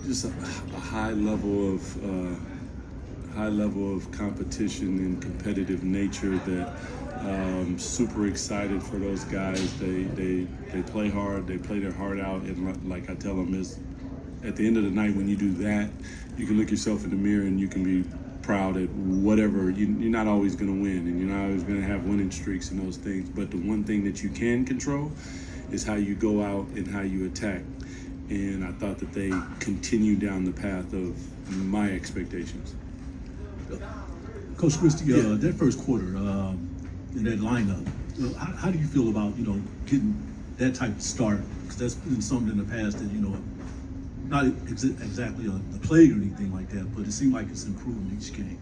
just a high level of competition and competitive nature that super excited for those guys. They play hard, they play their heart out, and like I tell them, is at the end of the night when you do that, you can look yourself in the mirror and you can be proud at whatever. You're not always going to win, and you're not always going to have winning streaks and those things, but the one thing that you can control is how you go out and how you attack. And I thought that they continued down the path of my expectations. Coach Christie, that first quarter in that lineup, how do you feel about getting that type of start? Because that's been something in the past that not exactly a plague or anything like that, but it seemed like it's improving each game.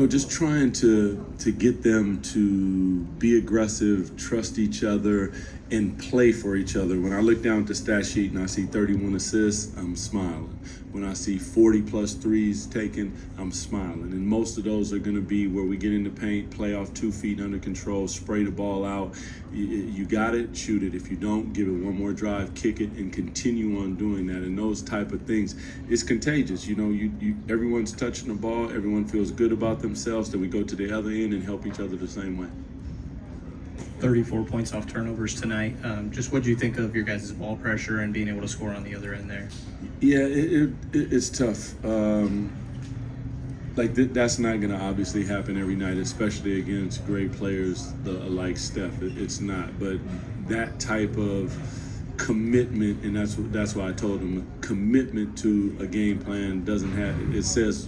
Just trying to get them to be aggressive, trust each other, and play for each other. When I look down at the stat sheet and I see 31 assists, I'm smiling. When I see 40 plus threes taken, I'm smiling. And most of those are going to be where we get in the paint, play off 2 feet under control, spray the ball out. You got it, shoot it. If you don't, give it one more drive, kick it, and continue on doing that. And those type of things, it's contagious. Everyone's touching the ball. Everyone feels good about themselves. Then we go to the other end and help each other the same way. 34 points off turnovers tonight. Just what do you think of your guys' ball pressure and being able to score on the other end there? Yeah, it's tough. That's not going to obviously happen every night, especially against great players like Steph. It's not. But that type of commitment, and that's why I told him, commitment to a game plan doesn't have. It says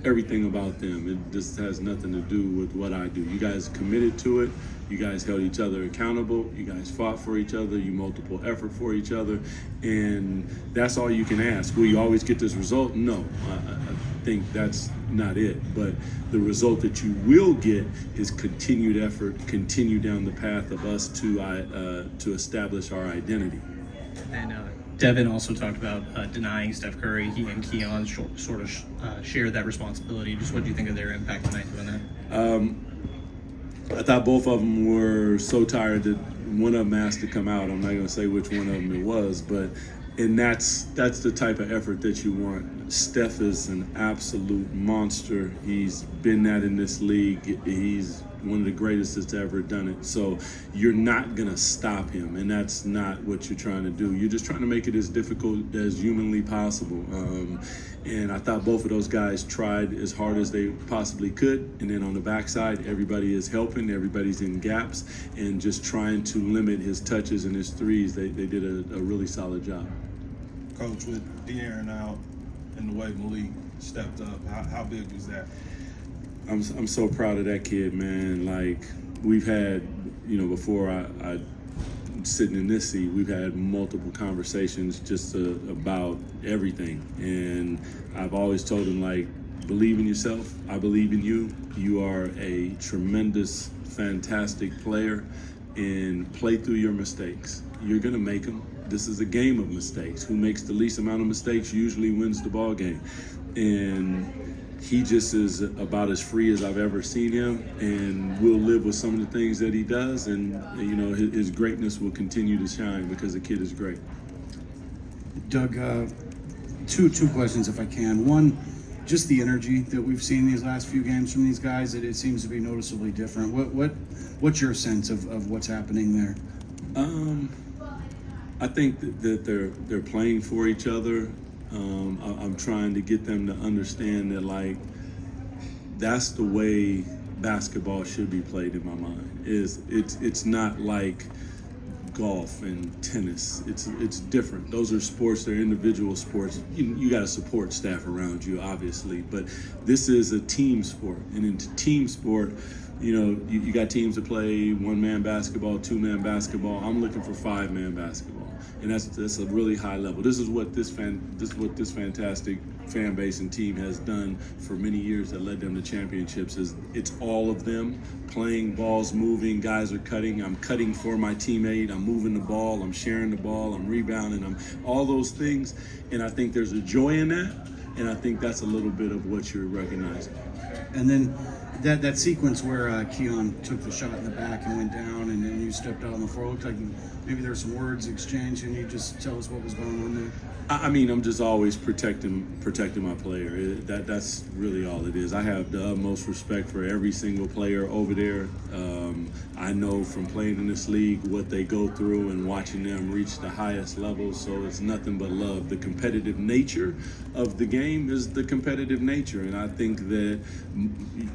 everything about them. It just has nothing to do with what I do. You guys committed to it. You guys held each other accountable. You guys fought for each other. You multiple effort for each other. And that's all you can ask. Will you always get this result? No. I think that's not it. But the result that you will get is continued effort, continue down the path of us to establish our identity. And Devin also talked about denying Steph Curry. He and Keon sort of shared that responsibility. Just what do you think of their impact tonight doing that? I thought both of them were so tired that one of them asked to come out. I'm not going to say which one of them it was, and that's the type of effort that you want. Steph is an absolute monster. He's been that in this league. He's one of the greatest that's ever done it. So you're not going to stop him, and that's not what you're trying to do. You're just trying to make it as difficult as humanly possible. And I thought both of those guys tried as hard as they possibly could. And then on the backside, everybody is helping. Everybody's in gaps and just trying to limit his touches and his threes. They did a really solid job. Coach, with De'Aaron out and the way Malik stepped up, how big was that? I'm so proud of that kid, man. Like, we've had, before I sitting in this seat, we've had multiple conversations just about everything. And I've always told him, believe in yourself. I believe in you. You are a tremendous, fantastic player, and play through your mistakes. You're going to make them. This is a game of mistakes. Who makes the least amount of mistakes usually wins the ball game. And he just is about as free as I've ever seen him, and we'll live with some of the things that he does, and his greatness will continue to shine because the kid is great. Doug, two questions if I can. One, just the energy that we've seen these last few games from these guys, it seems to be noticeably different. What's your sense of what's happening there? I think that they're playing for each other. I'm trying to get them to understand that that's the way basketball should be played in my mind. It's not like golf and tennis. It's different. Those are sports. They're individual sports. You got a support staff around you, obviously, but this is a team sport. And in team sport, you got teams that play 1-man basketball, 2-man basketball. I'm looking for 5-man basketball. And that's a really high level. This is what this fantastic fan base and team has done for many years that led them to championships. It's all of them playing, balls moving, guys are cutting. I'm cutting for my teammate. I'm moving the ball. I'm sharing the ball. I'm rebounding. I'm all those things. And I think there's a joy in that. And I think that's a little bit of what you're recognizing. And then that sequence where Keon took the shot in the back and went down, and then you stepped out on the floor. Looked like maybe there were some words exchanged. Can you just tell us what was going on there? I mean, I'm just always protecting my player. That's really all it is. I have the utmost respect for every single player over there. I know from playing in this league what they go through and watching them reach the highest levels, so it's nothing but love. The competitive nature of the game is the competitive nature, and I think that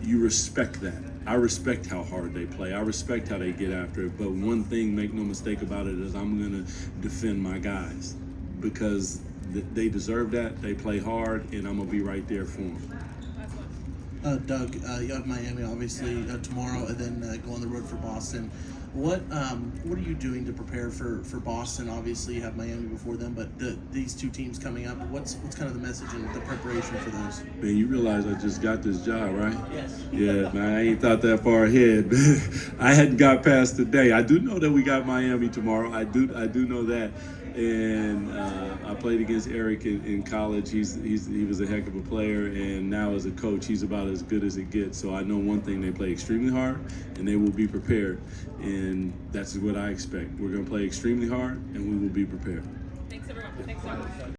you respect that. I respect how hard they play. I respect how they get after it. But one thing, make no mistake about it, is I'm going to defend my guys because they deserve that. They play hard, and I'm going to be right there for them. Doug, you have Miami obviously tomorrow, and then go on the road for Boston. What are you doing to prepare for Boston? Obviously, you have Miami before them, but these two teams coming up. What's kind of the message and the preparation for those? Man, you realize I just got this job, right? Yes. Yeah, man, I ain't thought that far ahead. I hadn't got past today. I do know that we got Miami tomorrow. I do know that. And I played against Eric in college. He was a heck of a player, and now as a coach, he's about as good as it gets. So I know one thing: they play extremely hard, and they will be prepared. And that's what I expect. We're going to play extremely hard, and we will be prepared. Thanks, everyone. Thanks, Doug.